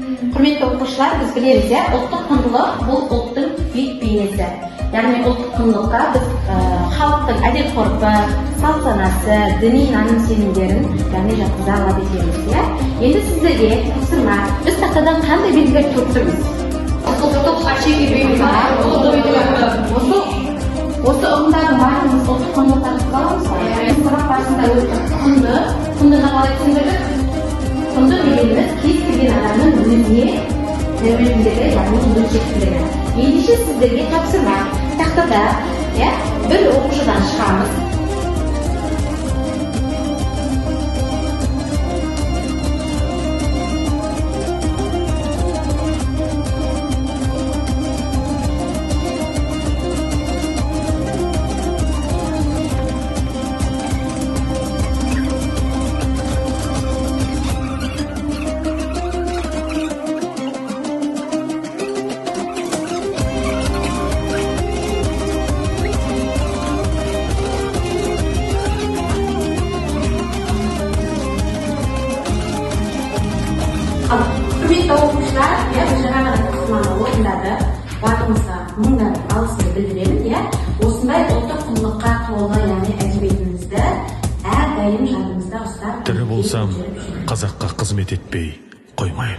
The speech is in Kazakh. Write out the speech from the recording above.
Құрметті оқушылар, біз білеміз, ұлттық құндылық бұл ұлттың бет бейнесі. Яғни ұлттық құндылыққа біз халықтың әдет-ғұрпы, салт-санасы, діни наным-сенімдерін яғни жатқыза алады екенбіз. Енді сіздерге тапсырма, біз тақтадан қандай белгілер көріп тұрмыз? Осы ұғымдардың барлығымыз ұлттық құндылықтарды қаламыз ба? Сабақ барысында құнды қалай түсіндірдік? Құнды дегеніміз кез келген адамның өзіне тәуелділігі, яғни өлшектілігі. Ендеше сіздерге тапсырма, тақтада бір оқушыдан шығамыз. Құрметті оқушылар, біз жаңа ғана тапсырманы орындадық. Барлығыңызға мыңнан алғысымды білдіремін. Осындай ұлттық құндылыққа толы, яғни әдебиетімізді әрдайым жадымызда ұстап. Тірі болсам, қазаққа қызмет етпей қоймаймын.